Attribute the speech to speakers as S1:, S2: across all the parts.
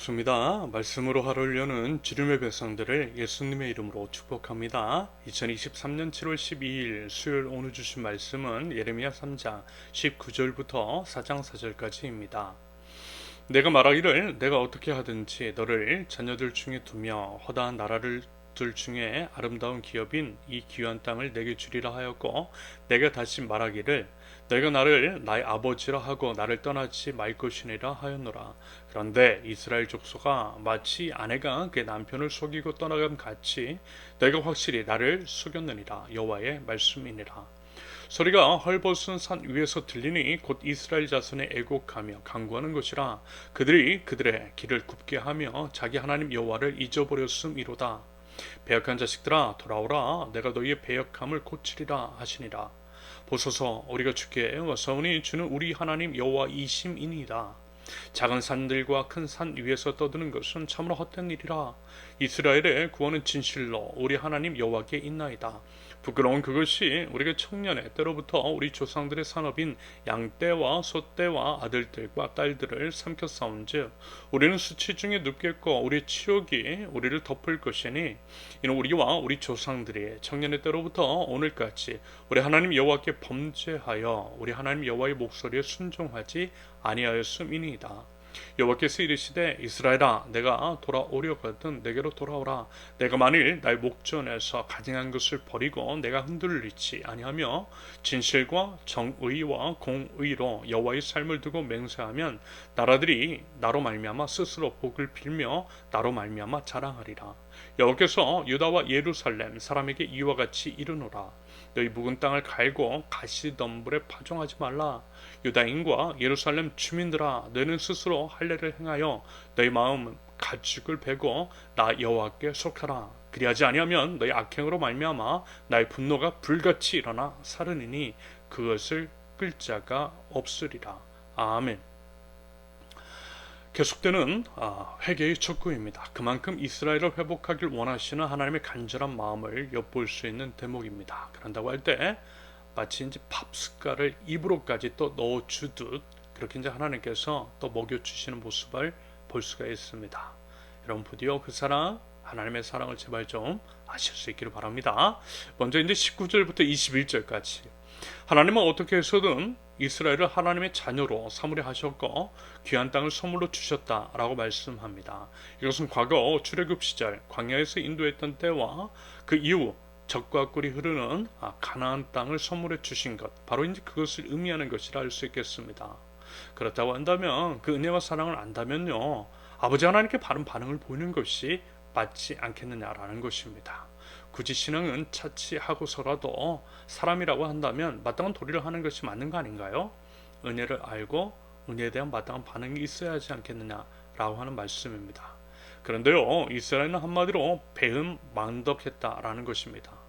S1: 반갑습니다. 말씀으로 하루를 여는 주님의 백성들을 예수님의 이름으로 축복합니다. 2023년 7월 12일 수요일 오늘 주신 말씀은 예레미야 3장 19절부터 4장 4절까지입니다. 내가 말하기를 내가 어떻게 하든지 너를 자녀들 중에 두며 허다한 나라를 들 중에 아름다운 기업인 이 귀한 땅을 내게 주리라 하였고, 내가 다시 말하기를 너희가 나를 나의 아버지라 하고 나를 떠나지 말 것이니라 하였노라. 그런데 이스라엘 족속아, 마치 아내가 그 남편을 속이고 떠나감 같이 너희가 확실히 나를 속였느니라. 여호와의 말씀이니라. 소리가 헐벗은 산 위에서 들리니 곧 이스라엘 자손의 애곡하며 간구하는 것이라. 그들이 그들의 길을 굽게 하며 자기 하나님 여호와를 잊어버렸음이로다. 배역한 자식들아, 돌아오라. 내가 너희의 배역함을 고치리라 하시니라. 보소서, 우리가 주께 왔사오니 주는 우리 하나님 여호와이심이니이다. 작은 산들과 큰 산 위에서 떠드는 것은 참으로 헛된 일이라. 이스라엘의 구원은 진실로 우리 하나님 여호와께 있나이다. 부끄러운 그것이 우리가 청년의 때로부터 우리 조상들의 산업인 양떼와 소떼와 아들들과 딸들을 삼켰사온즉 우리는 수치 중에 눕겠고 우리의 치욕이 우리를 덮을 것이니, 이는 우리와 우리 조상들이 청년의 때로부터 오늘까지 우리 하나님 여호와께 범죄하여 우리 하나님 여호와의 목소리에 순종하지 아니하였음이니이다. 여호와께서 이르시되 이스라엘아, 내가 돌아오려거든 내게로 돌아오라. 내가 만일 나의 목전에서 가증한 것을 버리고 내가 흔들리지 아니하며 진실과 정의와 공의로 여호와의 삶을 두고 맹세하면 나라들이 나로 말미암아 스스로 복을 빌며 나로 말미암아 자랑하리라. 여호와께서 유다와 예루살렘 사람에게 이와 같이 이르노라. 너희 묵은 땅을 갈고 가시덤불에 파종하지 말라. 유다인과 예루살렘 주민들아, 너희는 스스로 할례를 행하여 너희 마음 가축을 베고 나 여호와께 속하라. 그리하지 아니하면 너희 악행으로 말미암아 나의 분노가 불같이 일어나 사르니니 그것을 끌 자가 없으리라. 아멘. 계속되는 회개의 촉구입니다. 그만큼 이스라엘을 회복하길 원하시는 하나님의 간절한 마음을 엿볼 수 있는 대목입니다. 그런다고 할 때 마치 이제 밥 숟갈을 입으로까지 또 넣어주듯 그렇게 이제 하나님께서 또 먹여주시는 모습을 볼 수가 있습니다. 여러분 부디어 그 사랑, 하나님의 사랑을 제발 좀 아실 수 있기를 바랍니다. 먼저 이제 19절부터 21절까지 하나님은 어떻게 해서든 이스라엘을 하나님의 자녀로 삼으려 하셨고 귀한 땅을 선물로 주셨다라고 말씀합니다. 이것은 과거 출애굽 시절 광야에서 인도했던 때와 그 이후 적과 꿀이 흐르는 가나안 땅을 선물해 주신 것, 바로 이제 그것을 의미하는 것이라 할 수 있겠습니다. 그렇다고 한다면 그 은혜와 사랑을 안다면요, 아버지 하나님께 바른 반응을 보이는 것이 맞지 않겠느냐라는 것입니다. 굳이 신앙은 차치하고서라도 사람이라고 한다면 마땅한 도리를 하는 것이 맞는 거 아닌가요? 은혜를 알고 은혜에 대한 마땅한 반응이 있어야 하지 않겠느냐라고 하는 말씀입니다. 그런데요, 이스라엘은 한마디로 배은망덕했다라는 것입니다.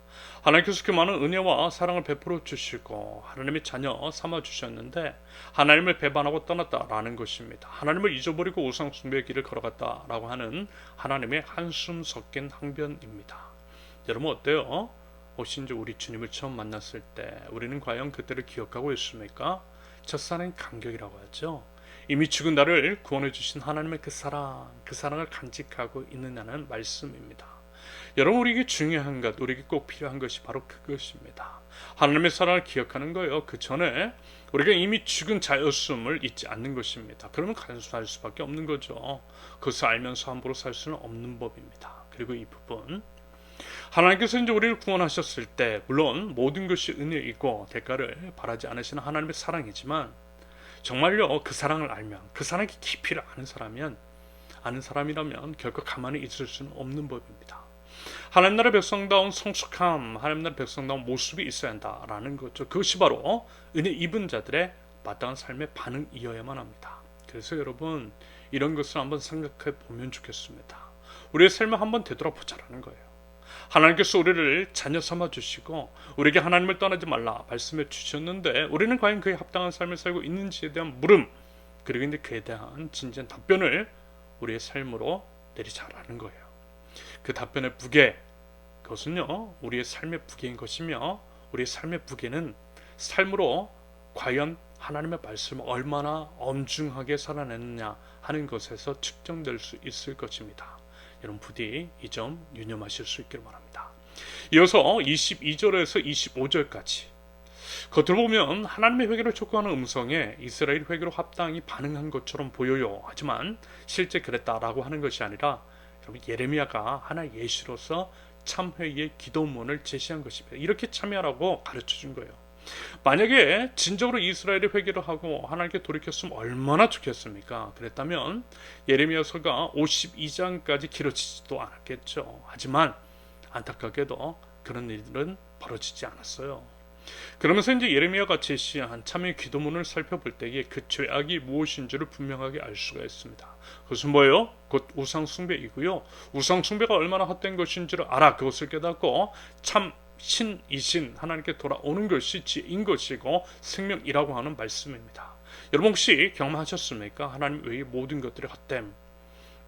S1: 하나님께서 그 많은 은혜와 사랑을 베풀어 주시고 하나님의 자녀 삼아 주셨는데 하나님을 배반하고 떠났다라는 것입니다. 하나님을 잊어버리고 우상 숭배의 길을 걸어갔다라고 하는 하나님의 한숨 섞인 항변입니다. 여러분 어때요? 혹시 이제 우리 주님을 처음 만났을 때 우리는 과연 그때를 기억하고 있습니까? 첫사랑의 감격이라고 하죠. 이미 죽은 나를 구원해 주신 하나님의 그 사랑을 간직하고 있느냐는 말씀입니다. 여러분, 우리에게 중요한 것, 우리에게 꼭 필요한 것이 바로 그것입니다. 하나님의 사랑을 기억하는 거예요. 그 전에 우리가 이미 죽은 자였음을 잊지 않는 것입니다. 그러면 간수할 수밖에 없는 거죠. 그것을 알면서 함부로 살 수는 없는 법입니다. 그리고 이 부분, 하나님께서 이제 우리를 구원하셨을 때 물론 모든 것이 은혜이고 대가를 바라지 않으시는 하나님의 사랑이지만 정말요, 그 사랑을 알면, 그 사랑의 깊이를 아는 사람이라면 결코 가만히 있을 수는 없는 법입니다. 하나님 나라의 백성다운 성숙함, 하나님 나라의 백성다운 모습이 있어야 한다라는 거죠. 그것이 바로 은혜 입은 자들의 마땅한 삶의 반응이어야만 합니다. 그래서 여러분, 이런 것을 한번 생각해 보면 좋겠습니다. 우리의 삶을 한번 되돌아보자라는 거예요. 하나님께서 우리를 자녀 삼아 주시고 우리에게 하나님을 떠나지 말라 말씀해 주셨는데 우리는 과연 그에 합당한 삶을 살고 있는지에 대한 물음, 그리고 이제 그에 대한 진지한 답변을 우리의 삶으로 내리자라는 거예요. 그 답변의 무게, 그것은요 우리의 삶의 무게인 것이며 우리의 삶의 무게는 삶으로 과연 하나님의 말씀을 얼마나 엄중하게 살아냈느냐 하는 것에서 측정될 수 있을 것입니다. 여러분 부디 이 점 유념하실 수 있기를 바랍니다. 이어서 22절에서 25절까지 겉으로 보면 하나님의 회개를 촉구하는 음성에 이스라엘 회개로 합당히 반응한 것처럼 보여요. 하지만 실제 그랬다라고 하는 것이 아니라 여러분 예레미야가 하나의 예시로서 참회의 기도문을 제시한 것입니다. 이렇게 참여하라고 가르쳐 준 거예요. 만약에 진정으로 이스라엘이 회개를 하고 하나님께 돌이켰으면 얼마나 좋겠습니까? 그랬다면 예레미야서가 52장까지 길어지지도 않았겠죠. 하지만 안타깝게도 그런 일은 벌어지지 않았어요. 그러면서 이제 예레미야가 제시한 참회 기도문을 살펴볼 때에 그 죄악이 무엇인지를 분명하게 알 수가 있습니다. 그것은 뭐예요? 곧 우상 숭배이고요. 우상 숭배가 얼마나 헛된 것인지를 알아 그것을 깨닫고 참 신이신 하나님께 돌아오는 것이 지혜인 것이고 생명이라고 하는 말씀입니다. 여러분 혹시 경험하셨습니까? 하나님 외의 모든 것들의 헛됨.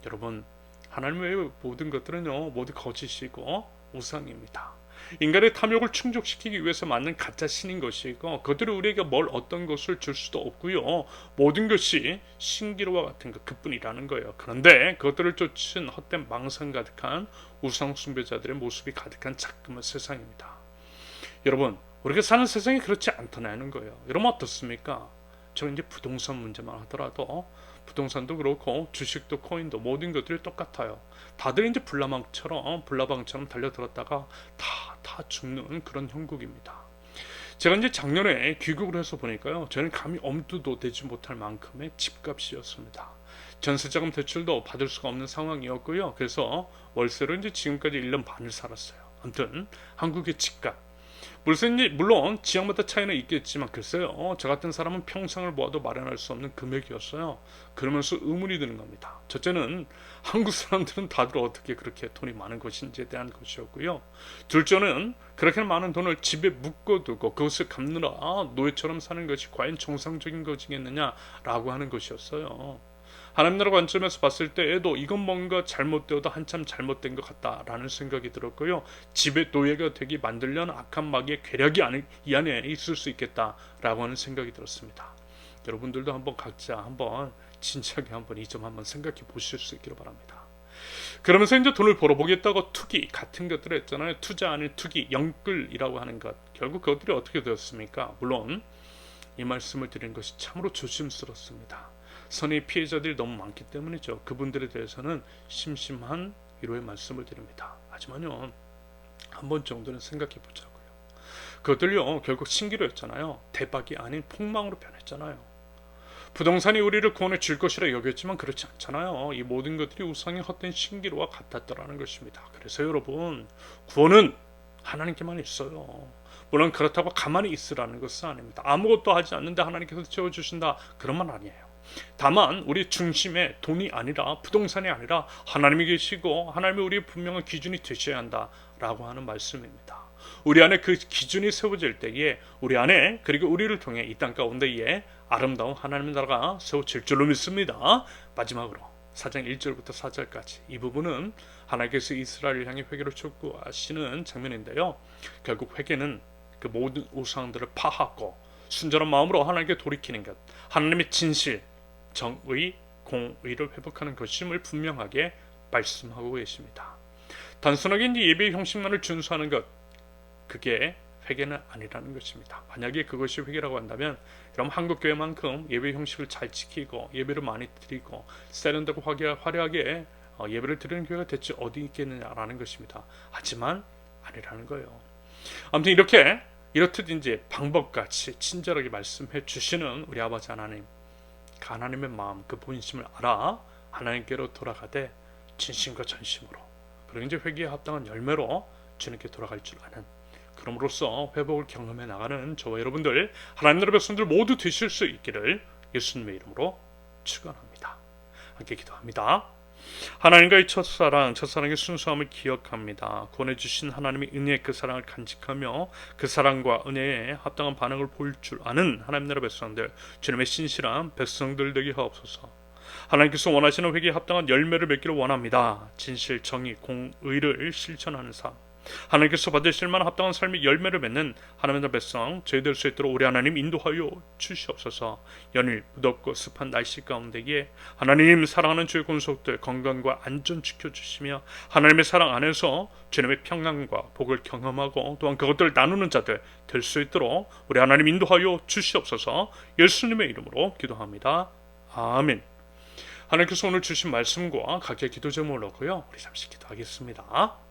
S1: 여러분 하나님 외의 모든 것들은요 모두 거짓이고 우상입니다. 인간의 탐욕을 충족시키기 위해서 만든 가짜 신인 것이고 그들이 우리에게 뭘 어떤 것을 줄 수도 없고요. 모든 것이 신기루와 같은 것 그뿐이라는 거예요. 그런데 그것들을 쫓은 헛된 망상 가득한 우상 숭배자들의 모습이 가득한 자꾸만 세상입니다. 여러분 우리가 사는 세상이 그렇지 않다는 거예요. 여러분 어떻습니까? 저 이제 부동산 문제만 하더라도 부동산도 그렇고 주식도 코인도 모든 것들이 똑같아요. 다들 이제 불나방처럼 달려들었다가 다 죽는 그런 형국입니다. 제가 이제 작년에 귀국을 해서 보니까요. 저는 감히 엄두도 대지 못할 만큼의 집값이었습니다. 전세자금 대출도 받을 수가 없는 상황이었고요. 그래서 월세로 이제 지금까지 1년 반을 살았어요. 아무튼 한국의 집값 물론 지역마다 차이는 있겠지만 글쎄요. 저 같은 사람은 평생을 모아도 마련할 수 없는 금액이었어요. 그러면서 의문이 드는 겁니다. 첫째는 한국 사람들은 다들 어떻게 그렇게 돈이 많은 것인지에 대한 것이었고요. 둘째는 그렇게 많은 돈을 집에 묶어두고 그것을 갚느라 노예처럼 사는 것이 과연 정상적인 것이겠느냐라고 하는 것이었어요. 하나님 나라 관점에서 봤을 때에도 이건 뭔가 잘못되어도 한참 잘못된 것 같다라는 생각이 들었고요. 집의 노예가 되게 만들려는 악한 마귀의 괴력이 이 안에 있을 수 있겠다라고 하는 생각이 들었습니다. 여러분들도 한번 각자 한번 진지하게 한번 이 점 한번 생각해 보실 수 있기를 바랍니다. 그러면서 이제 돈을 벌어보겠다고 투기 같은 것들을 했잖아요. 투자 아닌 투기, 영끌이라고 하는 것. 결국 그것들이 어떻게 되었습니까? 물론 이 말씀을 드리는 것이 참으로 조심스럽습니다. 선의 피해자들이 너무 많기 때문이죠. 그분들에 대해서는 심심한 위로의 말씀을 드립니다. 하지만요, 한 번 정도는 생각해 보자고요. 그것들요, 결국 신기루였잖아요. 대박이 아닌 폭망으로 변했잖아요. 부동산이 우리를 구원해 줄 것이라 여겼지만 그렇지 않잖아요. 이 모든 것들이 우상의 헛된 신기루와 같았더라는 것입니다. 그래서 여러분, 구원은 하나님께만 있어요. 물론 그렇다고 가만히 있으라는 것은 아닙니다. 아무것도 하지 않는데 하나님께서 채워주신다 그런 말 아니에요. 다만 우리 중심에 돈이 아니라 부동산이 아니라 하나님이 계시고 하나님이 우리의 분명한 기준이 되셔야 한다라고 하는 말씀입니다. 우리 안에 그 기준이 세워질 때에 우리 안에 그리고 우리를 통해 이 땅 가운데에 아름다운 하나님의 나라가 세워질 줄로 믿습니다. 마지막으로 4장 1절부터 4절까지 이 부분은 하나님께서 이스라엘을 향해 회개를 촉구하시는 장면인데요. 결국 회개는 그 모든 우상들을 파하고 순전한 마음으로 하나님께 돌이키는 것, 하나님의 진실, 정의, 공의를 회복하는 것임을 분명하게 말씀하고 계십니다. 단순하게 이제 예배의 형식만을 준수하는 것, 그게 회개는 아니라는 것입니다. 만약에 그것이 회개라고 한다면 그럼 한국교회만큼 예배 형식을 잘 지키고 예배를 많이 드리고 세련되고 화려하게 예배를 드리는 교회가 대체 어디 있겠느냐라는 것입니다. 하지만 아니라는 거예요. 아무튼 이렇듯 이제 방법같이 친절하게 말씀해 주시는 우리 아버지 하나님, 그 하나님의 마음, 그 본심을 알아 하나님께로 돌아가되 진심과 전심으로 그리고 이제 회개에 합당한 열매로 주님께 돌아갈 줄 아는, 그럼으로써 회복을 경험해 나가는 저와 여러분들 하나님 나라 백성들 모두 되실 수 있기를 예수님의 이름으로 축원합니다. 함께 기도합니다. 하나님과의 첫사랑의 순수함을 기억합니다. 구원해주신 하나님의 은혜의 그 사랑을 간직하며 그 사랑과 은혜에 합당한 반응을 보일 줄 아는 하나님 나라 백성들, 주님의 신실한 백성들 되게 하옵소서. 하나님께서 원하시는 회개에 합당한 열매를 맺기를 원합니다. 진실, 정의, 공의를 실천하는 삶, 하나님께서 받으실 만한 합당한 삶의 열매를 맺는 하나님의 백성 저희 될 수 있도록 우리 하나님 인도하여 주시옵소서. 연일 무덥고 습한 날씨 가운데에 하나님 사랑하는 주의 권속들 건강과 안전 지켜주시며 하나님의 사랑 안에서 주님의 평안과 복을 경험하고 또한 그것들을 나누는 자들 될 수 있도록 우리 하나님 인도하여 주시옵소서. 예수님의 이름으로 기도합니다. 아멘. 하나님께서 오늘 주신 말씀과 각자의 기도 제목을 놓고요, 우리 잠시 기도하겠습니다.